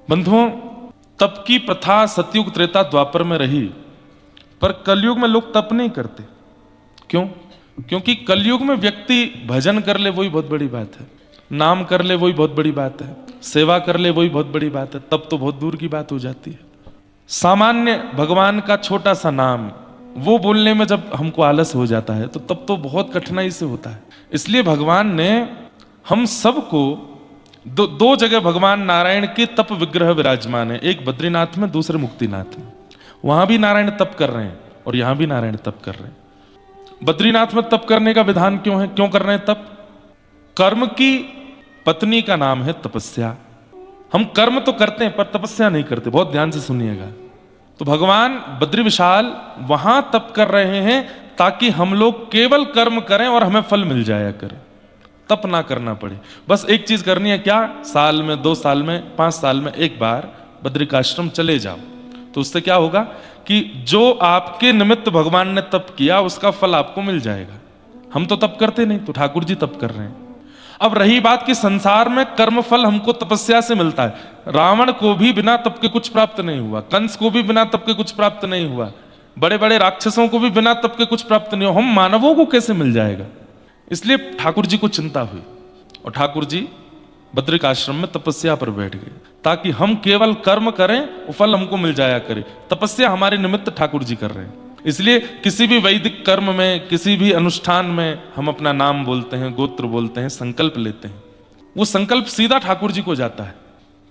बंधुओं, तप की प्रथा सतयुग त्रेता द्वापर में रही, पर कलयुग में लोग तप नहीं करते। क्यों? क्योंकि कलयुग में व्यक्ति भजन कर ले वही बहुत बड़ी बात है, नाम कर ले वही बहुत बड़ी बात है, सेवा कर ले वही बहुत बड़ी बात है, तब तो बहुत दूर की बात हो जाती है। सामान्य भगवान का छोटा सा नाम वो बोलने में जब हमको आलस हो जाता है तो तब तो बहुत कठिनाई से होता है। इसलिए भगवान ने हम सबको दो जगह भगवान नारायण के तप विग्रह विराजमान है, एक बद्रीनाथ में, दूसरे मुक्तिनाथ में। वहां भी नारायण तप कर रहे हैं और यहां भी नारायण तप कर रहे हैं। बद्रीनाथ में तप करने का विधान क्यों है, क्यों कर रहे हैं तप? कर्म की पत्नी का नाम है तपस्या। हम कर्म तो करते हैं पर तपस्या नहीं करते, बहुत ध्यान से सुनिएगा। तो भगवान बद्री विशाल वहां तप कर रहे हैं ताकि हम लोग केवल कर्म करें और हमें फल मिल जाया करे, तप ना करना पड़े। बस एक चीज करनी है, क्या? साल में, 2 साल में, 5 साल में एक बार बद्रिकाश्रम चले जाओ। तो उससे क्या होगा कि जो आपके निमित्त भगवान ने तप किया उसका फल आपको मिल जाएगा। हम तो तप करते नहीं, तो ठाकुर जी तप कर रहे हैं। अब रही बात कि संसार में कर्म फल हमको तपस्या से मिलता है। रावण को भी बिना तप के कुछ प्राप्त नहीं हुआ, कंस को भी बिना तप के कुछ प्राप्त नहीं हुआ, बड़े बड़े राक्षसों को भी बिना तप के कुछ प्राप्त नहीं हुआ। हम मानवों को कैसे मिल जाएगा? इसलिए ठाकुर जी को चिंता हुई और ठाकुर जी बद्रिकाश्रम में तपस्या पर बैठ गए ताकि हम केवल कर्म करें, वो फल हमको मिल जाया करे। तपस्या हमारे निमित्त ठाकुर जी कर रहे हैं। इसलिए किसी भी वैदिक कर्म में, किसी भी अनुष्ठान में हम अपना नाम बोलते हैं, गोत्र बोलते हैं, संकल्प लेते हैं, वो संकल्प सीधा ठाकुर जी को जाता है।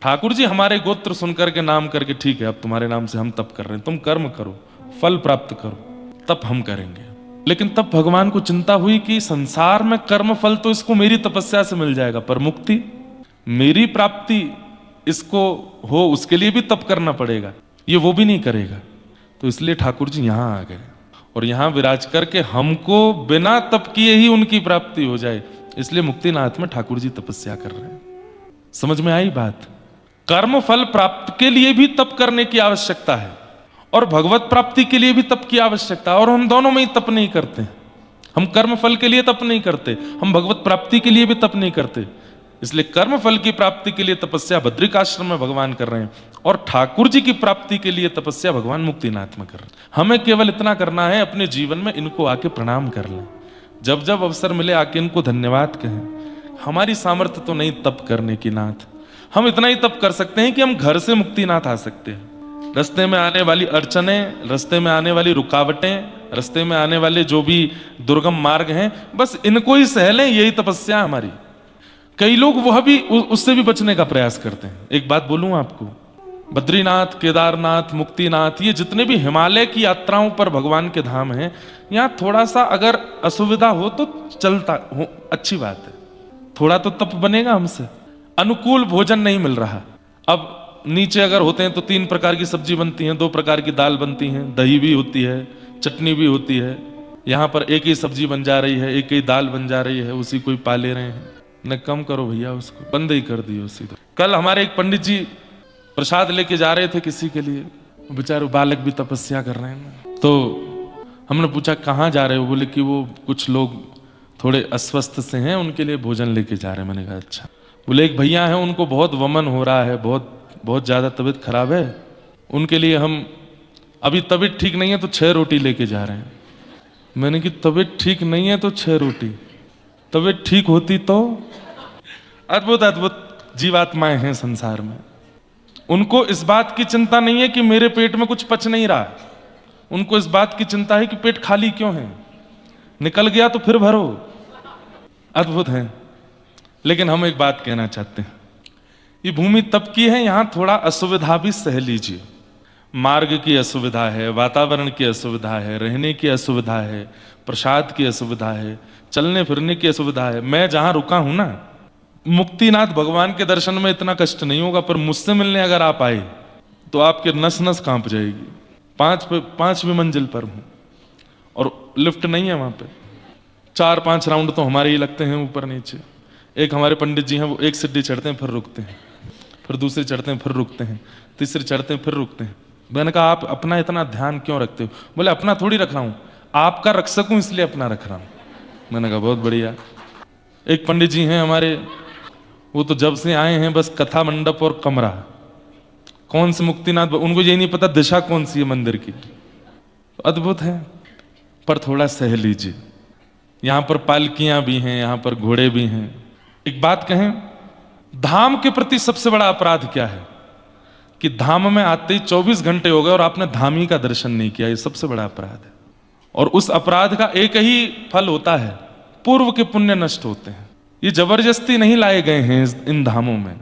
ठाकुर जी हमारे गोत्र सुनकर के नाम करके, ठीक है अब तुम्हारे नाम से हम तप कर रहे हैं, तुम कर्म करो, फल प्राप्त करो, तप हम करेंगे। लेकिन तब भगवान को चिंता हुई कि संसार में कर्म फल तो इसको मेरी तपस्या से मिल जाएगा, पर मुक्ति, मेरी प्राप्ति इसको हो उसके लिए भी तप करना पड़ेगा, ये वो भी नहीं करेगा। तो इसलिए ठाकुर जी यहां आ गए और यहां विराज करके हमको बिना तप किए ही उनकी प्राप्ति हो जाए, इसलिए मुक्तिनाथ में ठाकुर जी तपस्या कर रहे हैं। समझ में आई बात? कर्म फल प्राप्त के लिए भी तप करने की आवश्यकता है और भगवत प्राप्ति के लिए भी तप की आवश्यकता है, और हम दोनों में ही तप नहीं करते। हम कर्म फल के लिए तप नहीं करते, हम भगवत प्राप्ति के लिए भी तप नहीं करते। इसलिए कर्म फल की प्राप्ति के लिए तपस्या बद्रिकाश्रम में भगवान कर रहे हैं और ठाकुर जी की प्राप्ति के लिए तपस्या भगवान मुक्तिनाथ में कर रहे हैं। हमें केवल इतना करना है, अपने जीवन में इनको आके प्रणाम कर लें, जब जब अवसर मिले आके इनको धन्यवाद कहें। हमारी सामर्थ्य तो नहीं तप करने की नाथ, हम इतना ही तप कर सकते हैं कि हम घर से मुक्तिनाथ आ सकते हैं। रास्ते में आने वाली अड़चने, रास्ते में आने वाली रुकावटें, रास्ते में आने वाले जो भी दुर्गम मार्ग हैं, बस इनको ही सह लें, यही तपस्या हमारी। कई लोग वह भी उससे भी बचने का प्रयास करते हैं। एक बात बोलूं आपको, बद्रीनाथ, केदारनाथ, मुक्तिनाथ, ये जितने भी हिमालय की यात्राओं पर भगवान के धाम हैं, यहाँ थोड़ा सा अगर असुविधा हो तो चलता हो, अच्छी बात है, थोड़ा तो तप बनेगा हमसे। अनुकूल भोजन नहीं मिल रहा, अब नीचे अगर होते हैं तो 3 प्रकार की सब्जी बनती हैं, 2 प्रकार की दाल बनती हैं, दही भी होती है, चटनी भी होती है। यहाँ पर एक ही सब्जी बन जा रही है, एक ही दाल बन जा रही है, उसी को ही पाले रहे हैं। न कम करो भैया, उसको बंद ही कर दियो सीधा। कल हमारे एक पंडित जी प्रसाद लेके जा रहे थे किसी के लिए, बेचारे बालक भी तपस्या कर रहे हैं ना। तो हमने पूछा कहाँ जा रहे हो? बोले कि वो कुछ लोग थोड़े अस्वस्थ से हैं, उनके लिए भोजन लेके जा रहे हैं। मैंने कहा अच्छा। बोले एक भैया हैं, उनको बहुत वमन हो रहा है, बहुत ज्यादा तबीयत खराब है, उनके लिए हम अभी तबीयत ठीक नहीं है तो 6 रोटी लेके जा रहे हैं। मैंने कि तबीयत ठीक नहीं है तो 6 रोटी, तबीयत ठीक होती तो? अद्भुत अद्भुत जीवात्माएं हैं संसार में। उनको इस बात की चिंता नहीं है कि मेरे पेट में कुछ पच नहीं रहा, उनको इस बात की चिंता है कि पेट खाली क्यों है, निकल गया तो फिर भरो। अद्भुत है। लेकिन हम एक बात कहना चाहते हैं, ये भूमि तप की है, यहां थोड़ा असुविधा भी सह लीजिए। मार्ग की असुविधा है, वातावरण की असुविधा है, रहने की असुविधा है, प्रसाद की असुविधा है, चलने फिरने की असुविधा है। मैं जहां रुका हूं ना, मुक्तिनाथ भगवान के दर्शन में इतना कष्ट नहीं होगा, पर मुझसे मिलने अगर आप आए तो आपके नस नस कांप जाएगी। 5वीं मंजिल पर हूं और लिफ्ट नहीं है वहां पे। 4-5 राउंड तो हमारे ही लगते हैं ऊपर नीचे। एक हमारे पंडित जी हैं, वो एक सीढ़ी चढ़ते हैं फिर रुकते हैं, फिर दूसरी चढ़ते हैं फिर रुकते हैं, तीसरी चढ़ते हैं फिर रुकते हैं। मैंने कहा आप अपना इतना ध्यान क्यों रखते हो? बोले अपना थोड़ी रख रहा हूं, आपका रख सकूं इसलिए अपना रख रहा हूं। मैंने कहा बहुत बढ़िया। एक पंडित जी हैं हमारे, वो तो जब से आए हैं बस कथा मंडप और कमरा, कौन से मुक्तिनाथ, उनको यही नहीं पता दिशा कौन सी है मंदिर की। अद्भुत है। पर थोड़ा सह लीजिए, यहां पर पालकियां भी हैं, यहां पर घोड़े भी हैं। एक बात कहें, धाम के प्रति सबसे बड़ा अपराध क्या है? कि धाम में आते ही 24 घंटे हो गए और आपने धाम ही का दर्शन नहीं किया। ये सबसे बड़ा अपराध है। और उस अपराध का एक ही फल होता है, पूर्व के पुण्य नष्ट होते हैं। ये जबरदस्ती नहीं लाए गए हैं इन धामों में।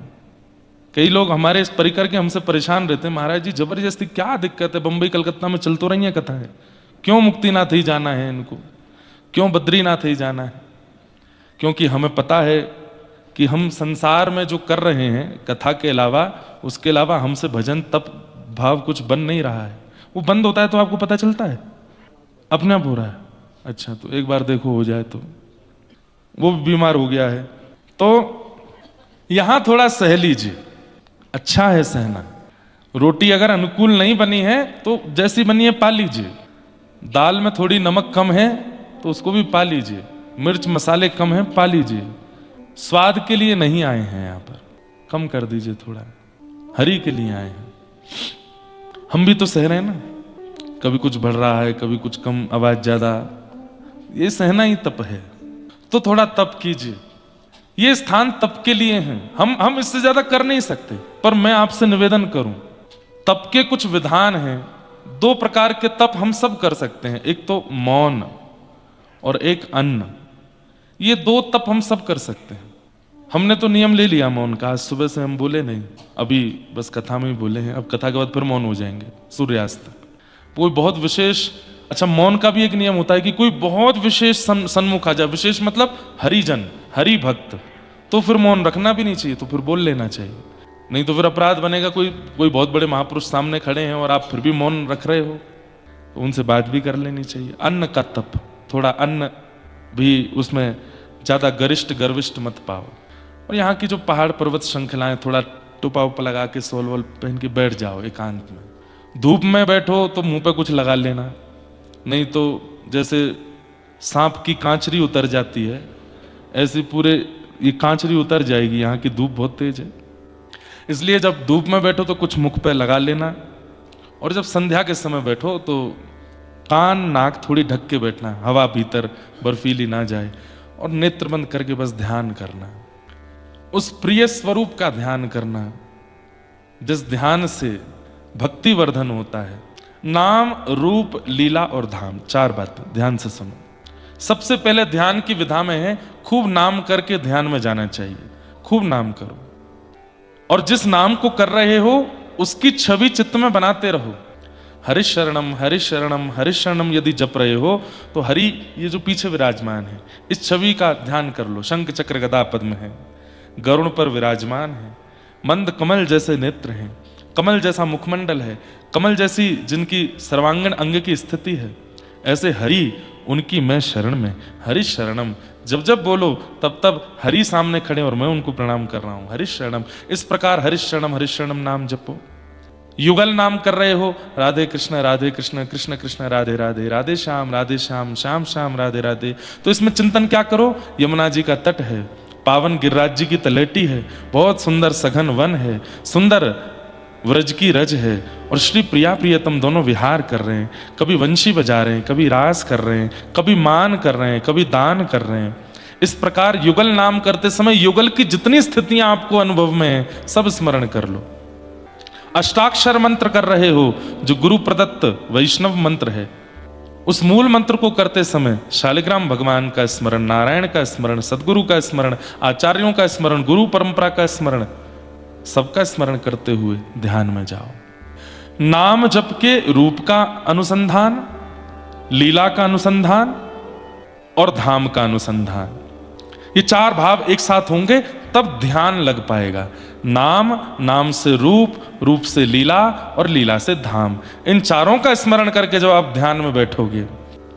कई लोग हमारे इस परिकर के हमसे परेशान रहते हैं, महाराज जी जबरदस्ती क्या दिक्कत है, बंबई कलकत्ता में चल तो रही है कथाएं, क्यों मुक्तिनाथ ही जाना है इनको, क्यों बद्रीनाथ ही जाना है? क्योंकि हमें पता है कि हम संसार में जो कर रहे हैं कथा के अलावा, उसके अलावा हमसे भजन तप भाव कुछ बन नहीं रहा है। वो बंद होता है तो आपको पता चलता है, अपने आप हो रहा है। अच्छा, तो एक बार देखो हो जाए तो। वो बीमार हो गया है, तो यहां थोड़ा सह लीजिए, अच्छा है सहना। रोटी अगर अनुकूल नहीं बनी है तो जैसी बनी है पा लीजिए। दाल में थोड़ी नमक कम है तो उसको भी पा लीजिए, मिर्च मसाले कम है पा लीजिए। स्वाद के लिए नहीं आए हैं यहां पर, कम कर दीजिए थोड़ा, हरि के लिए आए हैं। हम भी तो सह रहे हैं ना, कभी कुछ बढ़ रहा है, कभी कुछ कम, आवाज ज्यादा, ये सहना ही तप है। तो थोड़ा तप कीजिए। ये स्थान तप के लिए हैं, हम इससे ज्यादा कर नहीं सकते। पर मैं आपसे निवेदन करूं, तप के कुछ विधान हैं। 2 प्रकार के तप हम सब कर सकते हैं, एक तो मौन और एक अन्न। ये 2 तप हम सब कर सकते हैं। हमने तो नियम ले लिया मौन का, आज सुबह से हम बोले नहीं, अभी बस कथा में ही बोले हैं। अब कथा के बाद फिर मौन हो जाएंगे सूर्यास्त तक। कोई बहुत विशेष, अच्छा मौन का भी एक नियम होता है कि कोई बहुत विशेष सन्मुख आ जाए, विशेष मतलब हरिजन, हरि भक्त, तो फिर मौन रखना भी नहीं चाहिए, तो फिर बोल लेना चाहिए। नहीं तो फिर अपराध बनेगा। कोई बहुत बड़े महापुरुष सामने खड़े हैं और आप फिर भी मौन रख रहे हो, तो उनसे बात भी कर लेनी चाहिए। अन्न का तप, थोड़ा अन्न भी उसमें ज्यादा गरिष्ठ गर्विष्ठ मत पाओ। और यहाँ की जो पहाड़ पर्वत श्रृंखलाएं, थोड़ा टुपा उपा लगा के सोल वोल पहन के बैठ जाओ एकांत में। धूप में बैठो तो मुंह पे कुछ लगा लेना, नहीं तो जैसे सांप की कांचरी उतर जाती है, ऐसे पूरे ये कांचरी उतर जाएगी। यहाँ की धूप बहुत तेज है, इसलिए जब धूप में बैठो तो कुछ मुख पे लगा लेना। और जब संध्या के समय बैठो तो कान नाक थोड़ी ढक के बैठना, हवा भीतर बर्फीली ना जाए, और नेत्र बंद करके बस ध्यान करना, उस प्रिय स्वरूप का ध्यान करना जिस ध्यान से भक्ति वर्धन होता है। नाम रूप लीला और धाम, 4 बातें ध्यान से सुनो। सबसे पहले ध्यान की विधा में है खूब नाम करके ध्यान में जाना चाहिए। खूब नाम करो, और जिस नाम को कर रहे हो उसकी छवि चित्त में बनाते रहो। हरिशरणम हरिशरणम हरिशरणम यदि जप रहे हो तो हरि ये जो पीछे विराजमान है इस छवि का ध्यान कर लो। शंख चक्र गदा पद्म है, गरुण पर विराजमान है, मंद कमल जैसे नेत्र हैं, कमल जैसा मुखमंडल है, कमल जैसी जिनकी सर्वांगीण अंग की स्थिति है, ऐसे हरि उनकी मैं शरण में। हरि शरणम जब जब बोलो तब तब हरि सामने खड़े और मैं उनको प्रणाम कर रहा हूं। हरि शरणम, इस प्रकार हरि शरणम नाम जपो। युगल नाम कर रहे हो, राधे कृष्ण कृष्ण कृष्ण राधे राधे, राधे श्याम श्याम श्याम राधे राधे। तो इसमें चिंतन क्या करो, यमुना जी का तट है, पावन गिरिराज जी की तलेटी है, बहुत सुंदर सघन वन है, सुंदर व्रज की रज है, और श्री प्रिया प्रियतम दोनों विहार कर रहे हैं। कभी वंशी बजा रहे हैं, कभी रास कर रहे हैं, कभी मान कर रहे हैं, कभी दान कर रहे हैं। इस प्रकार युगल नाम करते समय युगल की जितनी स्थितियां आपको अनुभव में है सब स्मरण कर लो। अष्टाक्षर मंत्र कर रहे हो जो गुरु प्रदत्त वैष्णव मंत्र है, उस मूल मंत्र को करते समय शालिग्राम भगवान का स्मरण, नारायण का स्मरण, सदगुरु का स्मरण, आचार्यों का स्मरण, गुरु परंपरा का स्मरण, सबका स्मरण करते हुए ध्यान में जाओ। नाम जप के रूप का अनुसंधान, लीला का अनुसंधान और धाम का अनुसंधान, ये 4 भाव एक साथ होंगे तब ध्यान लग पाएगा। नाम, नाम से रूप, रूप से लीला और लीला से धाम, इन चारों का स्मरण करके जब आप ध्यान में बैठोगे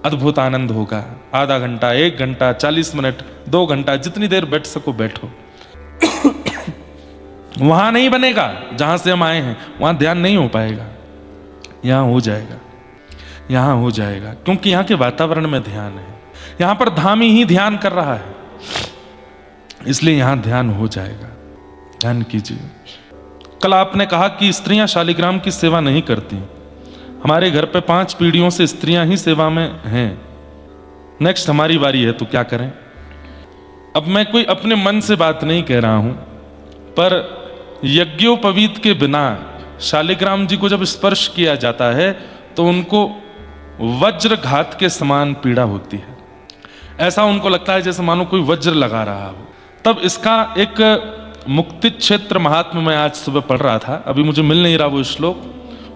अद्भुत आनंद होगा। आधा घंटा, 1 घंटा, 40 मिनट, 2 घंटा, जितनी देर बैठ सको बैठो। वहां नहीं बनेगा जहां से हम आए हैं, वहां ध्यान नहीं हो पाएगा। यहां हो जाएगा, यहां हो जाएगा, क्योंकि यहां के वातावरण में ध्यान है। यहां पर धामी ही ध्यान कर रहा है, इसलिए यहां ध्यान हो जाएगा। ध्यान कीजिए, कल आपने कहा कि स्त्रियां शालिग्राम की सेवा नहीं करती। हमारे घर पे 5 पीढ़ियों से स्त्रियां ही सेवा में हैं। नेक्स्ट हमारी बारी है, तो क्या करें? अब मैं कोई अपने मन से बात नहीं कह रहा हूं, पर यज्ञोपवीत के बिना शालिग्राम जी को जब स्पर्श किया जाता है तो उनको वज्रघात के समान पीड़ा होती है। ऐसा उनको लगता है जैसे मानो कोई वज्र लगा रहा हो। तब इसका एक मुक्ति क्षेत्र महात्म्य मैं आज सुबह पढ़ रहा था, अभी मुझे मिल नहीं रहा वो श्लोक।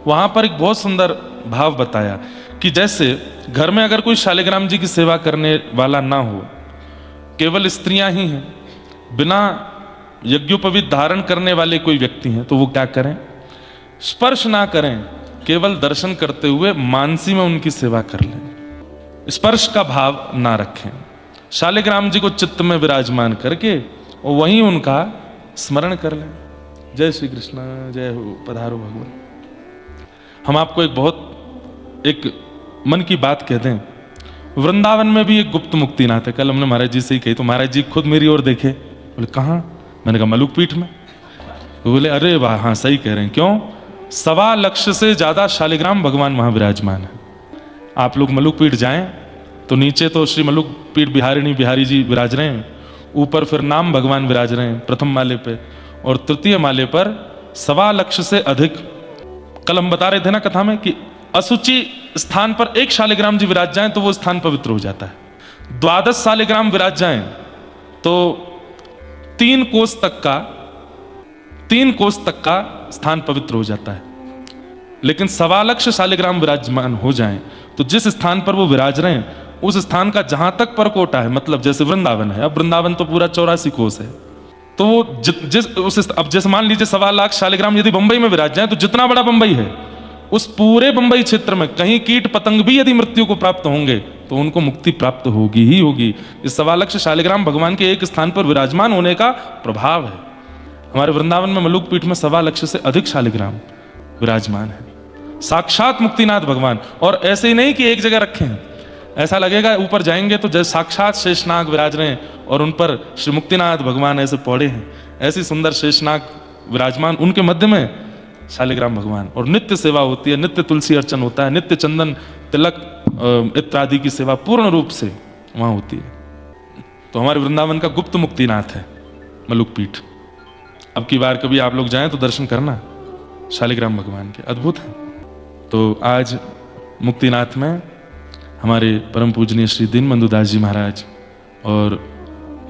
वहां पर एक बहुत सुंदर भाव बताया कि जैसे घर में अगर कोई शालिग्राम जी की सेवा करने वाला ना हो, केवल स्त्रियां ही हैं, बिना यज्ञोपवीत धारण करने वाले कोई व्यक्ति हैं, तो वो क्या करें? स्पर्श ना करें, केवल दर्शन करते हुए मानसी में उनकी सेवा कर लें, स्पर्श का भाव ना रखें। शालिग्राम जी को चित्त में विराजमान करके और वहीं उनका स्मरण कर लें। जय श्री कृष्ण, जय हो, पधारो भगवान। हम आपको एक मन की बात कहते हैं, वृंदावन में भी एक गुप्त मुक्तिनाथ है। कल हमने महाराज जी से ही कही, तो महाराज जी खुद मेरी ओर देखे, बोले कहाँ? मैंने कहा मलुक पीठ में। तो बोले अरे वाह, हाँ सही कह रहे हैं। क्यों? 1.25 लाख से ज्यादा शालिग्राम भगवान वहां विराजमान है। आप लोग मलुक पीठ जाएं तो नीचे तो श्री मलुक पीठ बिहारिणी बिहारी जी विराज रहे हैं, ऊपर फिर नाम भगवान विराज रहे हैं प्रथम माले पे, और तृतीय माले पर 1.25 लाख से अधिक। कल हम बता रहे थे ना कथा में कि असुचि स्थान पर एक शालिग्राम जी विराज जाएं तो वो स्थान पवित्र हो जाता है। 12 शालिग्राम विराज जाएं तो 3 कोस तक का स्थान पवित्र हो जाता है। लेकिन 1.25 लाख शालिग्राम विराजमान हो जाएं तो जिस स्थान पर वो विराज रहे हैं उस स्थान का जहां तक परकोटा है, मतलब जैसे वृंदावन है, अब वृंदावन तो पूरा 84 कोस है, तो वो अब जैसे मान लीजिए 1.25 लाख शालिग्राम यदि बंबई में विराज जाए तो जितना बड़ा बंबई है उस पूरे बंबई क्षेत्र में कहीं कीट पतंग भी यदि मृत्यु को प्राप्त होंगे तो उनको मुक्ति प्राप्त होगी ही होगी। इस 1.25 लाख शालिग्राम भगवान के एक स्थान पर विराजमान होने का प्रभाव है। हमारे वृंदावन में मलुक पीठ में 1.25 लाख से अधिक शालिग्राम विराजमान है, साक्षात मुक्तिनाथ भगवान। और ऐसे ही नहीं कि एक जगह रखे हैं, ऐसा लगेगा ऊपर जाएंगे तो जैसे साक्षात शेषनाग विराज रहे हैं और उन पर श्री मुक्तिनाथ भगवान ऐसे पौड़े हैं, ऐसी सुंदर शेषनाग विराजमान, उनके मध्य में शालिग्राम भगवान। और नित्य सेवा होती है, नित्य तुलसी अर्चन होता है, नित्य चंदन तिलक इत्यादि की सेवा पूर्ण रूप से वहां होती है। तो हमारे वृंदावन का गुप्त मुक्तिनाथ है मलुक पीठ। अब की बार कभी आप लोग जाएं तो दर्शन करना शालिग्राम भगवान के, अद्भुत है। तो आज मुक्तिनाथ में हमारे परम पूजनीय श्री दीनबंधु दास जी महाराज और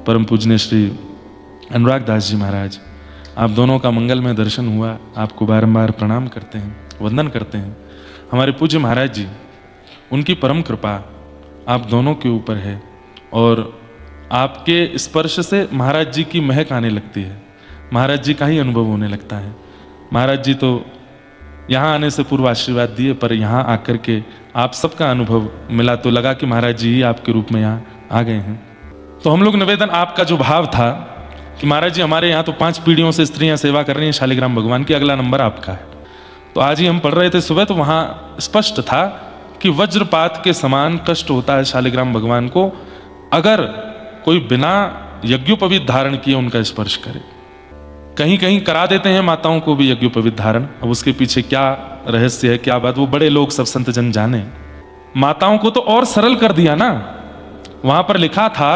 परम पूजनीय श्री अनुराग दास जी महाराज, आप दोनों का मंगलमय दर्शन हुआ। आपको बारंबार प्रणाम करते हैं, वंदन करते हैं। हमारे पूज्य महाराज जी, उनकी परम कृपा आप दोनों के ऊपर है और आपके स्पर्श से महाराज जी की महक आने लगती है, महाराज जी का ही अनुभव होने लगता है। महाराज जी तो यहाँ आने से पूर्व आशीर्वाद दिए, पर यहाँ आकर के आप सबका अनुभव मिला तो लगा कि महाराज जी ही आपके रूप में यहाँ आ गए हैं। तो हम लोग निवेदन, आपका जो भाव था कि महाराज जी हमारे यहाँ तो 5 पीढ़ियों से स्त्रियां सेवा कर रही हैं शालिग्राम भगवान की, अगला नंबर आपका है। तो आज ही हम पढ़ रहे थे सुबह, तो वहाँ स्पष्ट था कि वज्रपात के समान कष्ट होता है शालिग्राम भगवान को अगर कोई बिना यज्ञोपवीत धारण किए उनका स्पर्श करे। कहीं कहीं करा देते हैं माताओं को भी यज्ञोपवीत धारण, अब उसके पीछे क्या रहस्य है, क्या बात, वो बड़े लोग सब संत जन जाने। माताओं को तो और सरल कर दिया ना, वहां पर लिखा था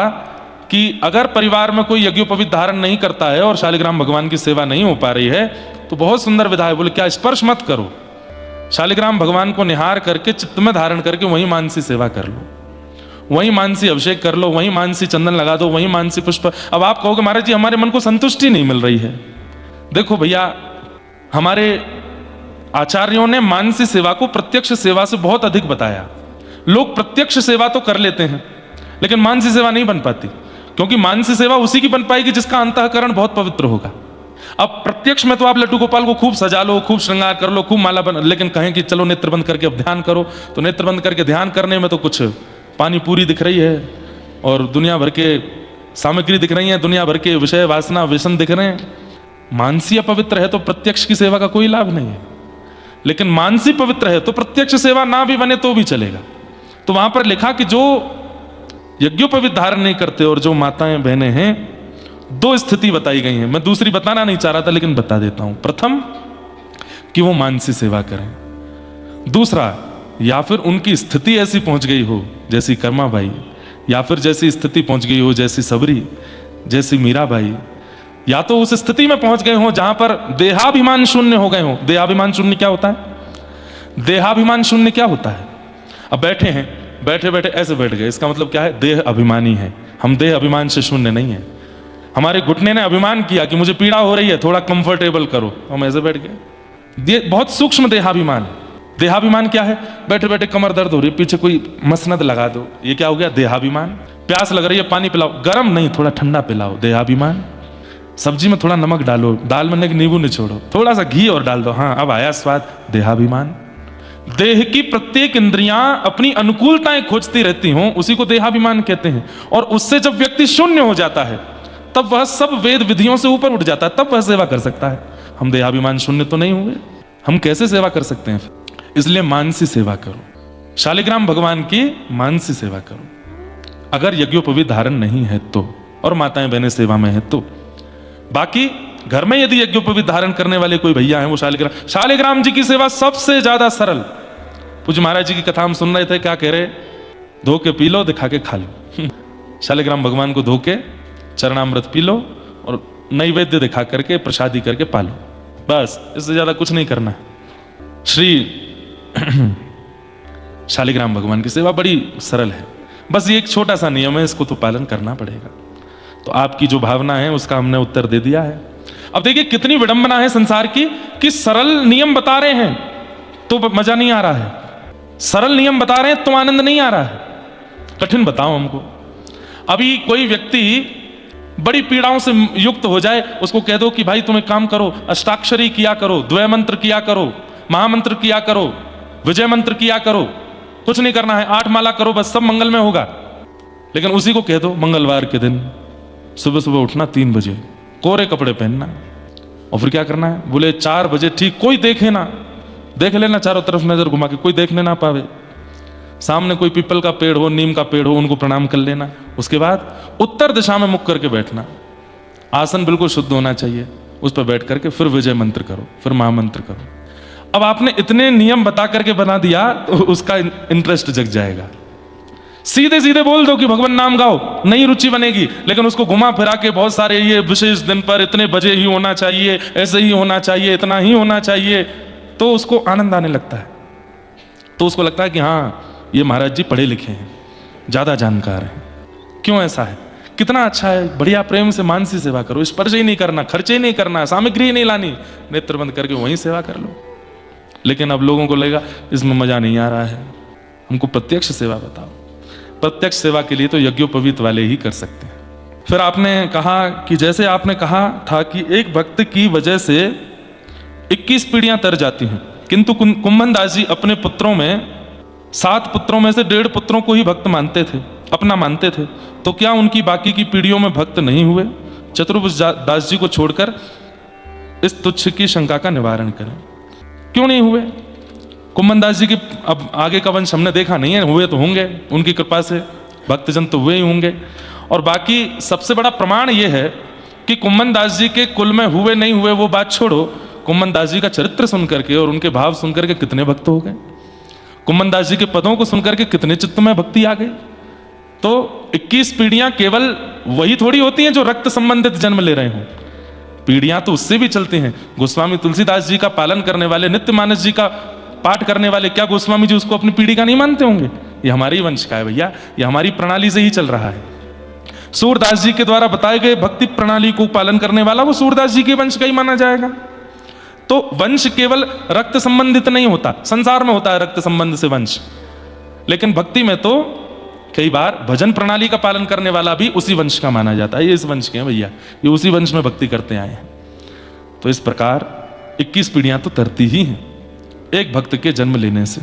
कि अगर परिवार में कोई यज्ञोपवीत धारण नहीं करता है और शालिग्राम भगवान की सेवा नहीं हो पा रही है तो बहुत सुंदर विधा है, बोले क्या, स्पर्श मत करो, शालिग्राम भगवान को निहार करके चित्त में धारण करके वहीं मानसी सेवा कर लो, वहीं मानसी अभिषेक कर लो, वहीं मानसी चंदन लगा दो, वहीं मानसी पुष्प। अब आप कहोगे महाराज जी हमारे मन को संतुष्टि नहीं मिल रही है। देखो भैया, हमारे आचार्यों ने मानसी सेवा को प्रत्यक्ष सेवा से बहुत अधिक बताया। लोग प्रत्यक्ष सेवा तो कर लेते हैं लेकिन मानसी सेवा नहीं बन पाती, क्योंकि मानसी सेवा उसी की बन पाएगी जिसका अंतःकरण बहुत पवित्र होगा। अब प्रत्यक्ष में तो आप लड्डू गोपाल को खूब सजा लो, खूब श्रृंगार कर लो, खूब माला बन, लेकिन कहें कि चलो नेत्र बंद करके अब ध्यान करो, तो नेत्र बंद करके ध्यान करने में तो कुछ पानी पूरी दिख रही है और दुनिया भर के सामग्री दिख रही है, दुनिया भर के विषय वासना व्यसन दिख रहे हैं। मानसी अपवित्र है तो प्रत्यक्ष की सेवा का कोई लाभ नहीं है, लेकिन मानसी पवित्र है तो प्रत्यक्ष सेवा ना भी बने तो भी चलेगा। तो वहां पर लिखा कि जो यज्ञोपवीत धारण नहीं करते और जो माताएं बहनें हैं दो स्थिति बताई गई है, मैं दूसरी बताना नहीं चाह रहा था लेकिन बता देता हूं। प्रथम कि वो मानसी सेवा करें, दूसरा या फिर उनकी स्थिति ऐसी पहुंच गई हो जैसी कर्मा बाई, या फिर जैसी स्थिति पहुंच गई हो जैसी सबरी, जैसी मीराबाई, या तो उस स्थिति में पहुंच गए हो जहां पर देहाभिमान शून्य हो गए हो। देहाभिमान शून्य क्या होता है? देहाभिमान शून्य क्या होता है? अब बैठे हैं, बैठे बैठे ऐसे बैठ गए, इसका मतलब क्या है? देह अभिमानी है। हम देह अभिमान से शून्य नहीं है। हमारे घुटने ने अभिमान किया कि मुझे पीड़ा हो रही है, थोड़ा कंफर्टेबल करो, हम ऐसे बैठ गए। बहुत सूक्ष्म देहाभिमान। देहाभिमान क्या है? बैठे बैठे कमर दर्द हो रही है, पीछे कोई मसनद लगा दो, ये क्या हो गया? देहाभिमान। प्यास लग रही है, पानी पिलाओ, गर्म नहीं थोड़ा ठंडा पिलाओ, देहाभिमान। सब्जी में थोड़ा नमक डालो, दाल में नींबू निचोड़ो, थोड़ा सा घी और डाल दो, हाँ अब आया स्वाद, देहाभिमान। देह की प्रत्येक इंद्रियां अपनी अनुकूलताएं खोजती रहती हों, उसी को देहाभिमान कहते हैं। और उससे जब व्यक्ति शून्य हो जाता है तब वह सब वेद विधियों से ऊपर उठ जाता है, तब वह सेवा कर सकता है। हम देहाभिमान शून्य तो नहीं हुए, हम कैसे सेवा कर सकते हैं? इसलिए मानसी सेवा करो, शालिग्राम भगवान की मानसी सेवा करो, अगर यज्ञोपवीत धारण नहीं है तो, और माताएं बहनें सेवा में है तो। बाकी घर में यदि यज्ञोपवीत धारण करने वाले कोई भैया हैं, वो शालिग्राम जी की सेवा सबसे ज्यादा सरल। पूज्य महाराज जी की कथा हम सुन रहे थे, क्या कह रहे? धो के पी लो, दिखा के खा लो। शालिग्राम भगवान को धो के चरणामृत पी लो और नैवेद्य दिखा करके प्रसादी करके पालो, बस, इससे ज्यादा कुछ नहीं करना। श्री शालिग्राम भगवान की सेवा बड़ी सरल है, बस ये एक छोटा सा नियम है, इसको तो पालन करना पड़ेगा। तो आपकी जो भावना है उसका हमने उत्तर दे दिया है। अब देखिए कितनी विडंबना है संसार की कि सरल नियम बता रहे हैं तो मजा नहीं आ रहा है, सरल नियम बता रहे हैं तो आनंद नहीं आ रहा है। कठिन बताओ हमको। अभी कोई व्यक्ति बड़ी पीड़ाओं से युक्त हो जाए, उसको कह दो कि भाई तुम एक काम करो, अष्टाक्षरी किया करो, द्वय मंत्र किया करो, महामंत्र किया करो, विजय मंत्र किया करो, कुछ नहीं करना है, 8 माला करो, बस सब मंगल में होगा। लेकिन उसी को कह दो मंगलवार के दिन सुबह सुबह उठना 3 बजे, कोरे कपड़े पहनना, और फिर क्या करना है? बोले 4 बजे ठीक, कोई देखे ना, देख लेना चारों तरफ नजर घुमा के, कोई देखने ना पावे, सामने कोई पीपल का पेड़ हो, नीम का पेड़ हो, उनको प्रणाम कर लेना। उसके बाद उत्तर दिशा में मुख करके बैठना, आसन बिल्कुल शुद्ध होना चाहिए, उस पर बैठ करके फिर विजय मंत्र करो, फिर महामंत्र करो। अब आपने इतने नियम बता करके बना दिया तो उसका इंटरेस्ट जग जाएगा। सीधे सीधे बोल दो कि भगवान नाम गाओ, नहीं रुचि बनेगी, लेकिन उसको घुमा फिरा के बहुत सारे ये विशेष दिन पर इतने बजे ही होना चाहिए, ऐसे ही होना चाहिए, इतना ही होना चाहिए, तो उसको आनंद आने लगता है। तो उसको लगता है कि हाँ ये महाराज जी पढ़े लिखे हैं, ज्यादा जानकार हैं। क्यों ऐसा है? कितना अच्छा है, बढ़िया प्रेम से मानसी सेवा करो, स्पर्श ही नहीं करना, खर्चे ही नहीं करना, सामग्री ही नहीं लानी, नेत्र बंद करके वहीं सेवा कर लो। लेकिन अब लोगों को लगेगा इसमें मजा नहीं आ रहा है, हमको प्रत्यक्ष सेवा बताओ। प्रत्यक्ष सेवा के लिए तो यज्ञोपवीत वाले ही कर सकते हैं। फिर आपने कहा कि जैसे आपने कहा था कि एक भक्त की वजह से 21 पीढ़ियां तर जाती हैं, किंतु कुंभन दास जी अपने पुत्रों में 7 पुत्रों में से 1.5 पुत्रों को ही भक्त मानते थे, अपना मानते थे, तो क्या उनकी बाकी की पीढ़ियों में भक्त नहीं हुए? चतुर्भुज दास जी को छोड़कर इस तुच्छ की शंका का निवारण करें। क्यों नहीं हुए? कुंभन दास जी के अब आगे का वंश हमने देखा नहीं है, हुए तो होंगे, उनकी कृपा से भक्तजन तो हुए ही होंगे। और बाकी सबसे बड़ा प्रमाण यह है कि कुंभन दास जी के कुल में हुए नहीं हुए वो बात छोड़ो, कुंभन दास जी का चरित्र सुनकर के और उनके भाव सुनकर के कितने भक्त हो गए, कुंभन दास जी के पदों को सुनकर के कितने चित्त में भक्ति आ गई। तो 21 पीढ़ियां केवल वही थोड़ी होती हैं जो रक्त संबंधित जन्म ले रहे हों, पीढ़ियां तो उससे भी चलती हैं। गोस्वामी तुलसीदास जी का पालन करने वाले, नित्य मानस जी का पाठ करने वाले, क्या गोस्वामी जी उसको अपनी पीढ़ी का नहीं मानते होंगे? ये हमारी वंश का है भैया, ये हमारी प्रणाली से ही चल रहा है। सूरदास जी के द्वारा बताए गए भक्ति प्रणाली को पालन करने वाला वो सूरदास जी के वंश का ही माना जाएगा। तो वंश केवल रक्त संबंधित नहीं होता, संसार में होता है रक्त संबंध से वंश, लेकिन भक्ति में तो कई बार भजन प्रणाली का पालन करने वाला भी उसी वंश का माना जाता है। ये इस वंश के हैं भैया, ये उसी वंश में भक्ति करते आए हैं। तो इस प्रकार 21 पीढ़ियां तो तरती ही हैं एक भक्त के जन्म लेने से,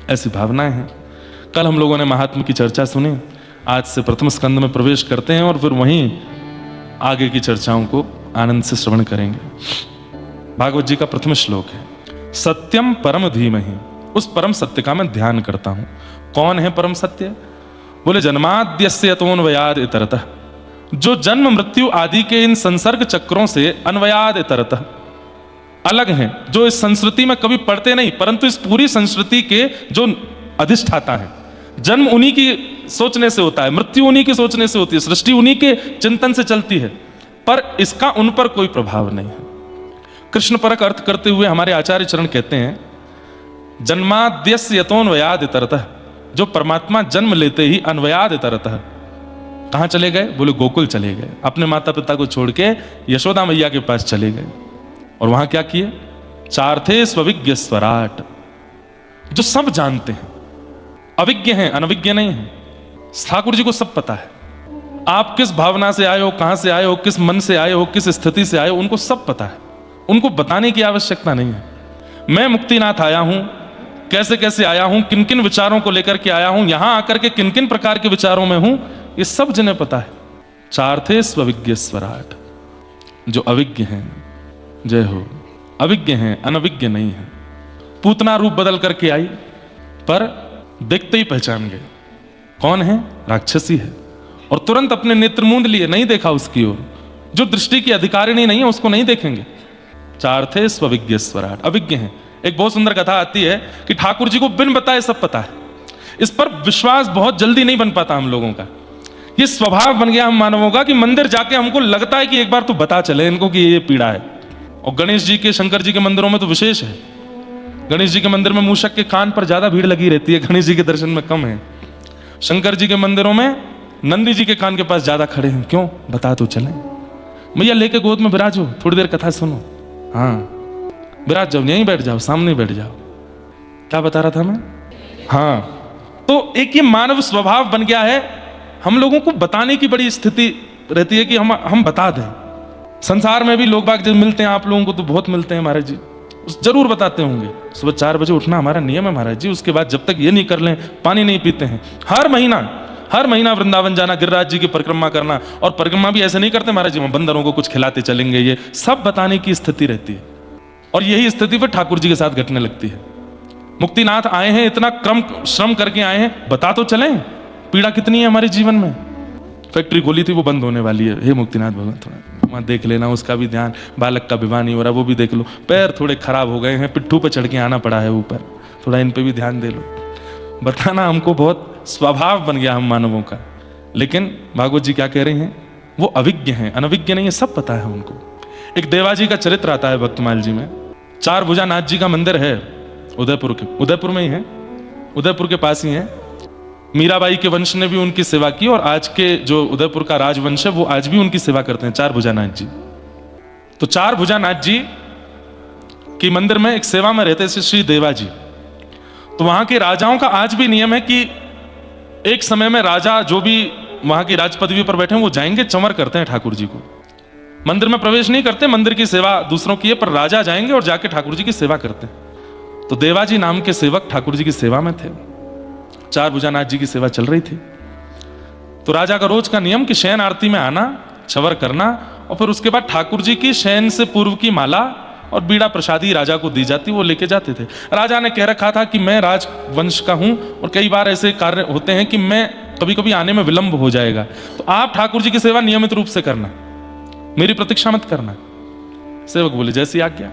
ऐसी भावनाएं हैं। कल हम लोगों ने महात्मा की चर्चा सुनी, आज से प्रथम स्कंद में प्रवेश करते हैं और फिर वहीं आगे की चर्चाओं को आनंद से श्रवण करेंगे। भागवत जी का प्रथम श्लोक है, सत्यम परम धीमहि। उस परम सत्य का मैं ध्यान करता हूं। कौन है परम सत्य? बोले जन्माद्यस्य तोन्वयाद इतरतः, जो जन्म मृत्यु आदि के इन संसर्ग चक्रों से अन्वयाद इतरतः अलग हैं, जो इस संस्कृति में कभी पढ़ते नहीं, परंतु इस पूरी संस्कृति के जो अधिष्ठाता है। जन्म उन्हीं की सोचने से होता है, मृत्यु उन्हीं की सोचने से होती है, सृष्टि उन्हीं के चिंतन से चलती है, पर इसका उन पर कोई प्रभाव नहीं है। कृष्ण परक अर्थ करते हुए हमारे आचार्य चरण कहते हैं, जन्माद्यस्य यतोन्वयाद इतरतः, जो परमात्मा जन्म लेते ही अन्वयाद इतरतः कहां चले गए? बोले गोकुल चले गए, अपने माता पिता को छोड़ के यशोदा मैया के पास चले गए। और वहां क्या किए? चार्थे स्वविज्ञ स्वराट, जो सब जानते हैं, अविज्ञ हैं, अनविज्ञ नहीं है। ठाकुर जी को सब पता है, आप किस भावना से आए हो, कहां से आए हो, किस मन से आए हो, किस स्थिति से आए हो, उनको सब पता है, उनको बताने की आवश्यकता नहीं है। मैं मुक्तिनाथ आया हूं, कैसे कैसे आया हूं, किन किन विचारों को लेकर के आया हूं, यहां आकर के किन किन प्रकार के विचारों में हूं, ये सब जिन्हें पता है। चार्थे स्वविज्ञ स्वराट, जो अविज्ञ हैं, जय हो, अविज्ञ हैं, अनविज्ञ नहीं है। पूतना रूप बदल करके आई, पर देखते ही पहचान गए कौन है? राक्षसी है, और तुरंत अपने नेत्र मूंद लिए, नहीं देखा उसकी ओर। जो दृष्टि की अधिकारिणी नहीं है उसको नहीं देखेंगे। चार्थे स्वविज्ञ स्वराट, अविज्ञ हैं। एक बहुत सुंदर कथा आती है कि ठाकुर जी को बिन बताए सब पता है। इस पर विश्वास बहुत जल्दी नहीं बन पाता हम लोगों का। ये स्वभाव बन गया हम मानवों का कि मंदिर जाके हमको लगता है कि एक बार तो बता चले इनको कि ये पीड़ा है। और गणेश जी के, शंकर जी के मंदिरों में तो विशेष है। गणेश जी के मंदिर में मूषक के कान पर ज्यादा भीड़ लगी रहती है, गणेश जी के दर्शन में कम है। शंकर जी के मंदिरों में नंदी जी के कान के पास ज्यादा खड़े हैं। क्यों? बता तो चले। भैया लेके गोद में विराजो, थोड़ी देर कथा सुनो। हाँ विराज जाओ, यहीं बैठ जाओ, सामने बैठ जाओ। क्या बता रहा था मैं? हाँ, तो एक ये मानव स्वभाव बन गया है, हम लोगों को बताने की बड़ी स्थिति रहती है कि हम बता दें। संसार में भी लोग बाग जब मिलते हैं, आप लोगों को तो बहुत मिलते हैं महाराज जी, जरूर बताते होंगे। सुबह 4 बजे उठना हमारा नियम है महाराज जी, उसके बाद जब तक ये नहीं कर लें पानी नहीं पीते हैं। हर महीना वृंदावन जाना, गिरिराज जी की परिक्रमा करना, और परिक्रमा भी ऐसे नहीं करते महाराज जी, हम बंदरों को कुछ खिलाते चलेंगे, ये सब बताने की स्थिति रहती है। और यही स्थिति फिर ठाकुर जी के साथ घटने लगती है। मुक्तिनाथ आए हैं, इतना क्रम श्रम करके आए हैं, बता तो चलें पीड़ा कितनी है हमारे जीवन में। फैक्ट्री खोली थी, वो बंद होने वाली है, हे मुक्तिनाथ भगवान थोड़ा वहां देख लेना, उसका भी ध्यान, बालक का विवाह नहीं हो रहा वो भी देख लो, पैर थोड़े खराब हो गए हैं, पिट्ठू पे चढ़ के आना पड़ा है ऊपर, थोड़ा इन पे भी ध्यान दे लो। बताना हमको बहुत स्वभाव बन गया हम मानवों का। लेकिन भागवत जी क्या कह रहे हैं? वो अविज्ञ हैं, अनविज्ञ नहीं है, सब पता है उनको। एक देवाजी का चरित्र आता है भक्तमाल जी में। 4 भुजानाथ जी का मंदिर है उदयपुर में ही है, उदयपुर के पास ही है। मीराबाई के वंश ने भी उनकी सेवा की, और आज के जो उदयपुर का राजवंश है वो आज भी उनकी सेवा करते हैं, 4 भुजानाथ जी। तो 4 भुजानाथ जी के मंदिर में एक सेवा में रहते थे श्री देवा जी। तो वहां के राजाओं का आज भी नियम है कि एक समय में राजा जो भी वहां की राज पदवी पर बैठे हैं वो जाएंगे, चंवर करते हैं ठाकुर जी को। मंदिर में प्रवेश नहीं करते, मंदिर की सेवा दूसरों की है, पर राजा जाएंगे और जाके ठाकुर जी की सेवा करते हैं। तो देवाजी नाम के सेवक ठाकुर जी की सेवा में थे। 4 भुजानाथ जी की सेवा चल रही थी। तो राजा का रोज का नियम कि शयन आरती में आना, चंवर करना, और फिर उसके बाद ठाकुर जी की शयन से पूर्व की माला और बीड़ा प्रसादी राजा को दी जाती, वो लेके जाते थे। राजा ने कह रखा था कि मैं राजवंश का हूं, और कई बार ऐसे कार्य होते हैं कि मैं कभी कभी आने में विलंब हो जाएगा, तो आप ठाकुर जी की सेवा नियमित रूप से करना, मेरी प्रतीक्षा मत करना। सेवक बोले जैसी आज्ञा।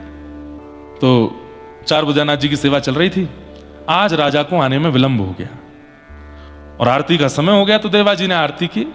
तो 4 भुजानाथ जी की सेवा चल रही थी। आज राजा को आने में विलंब हो गया और आरती का समय हो गया, तो देवाजी ने आरती की।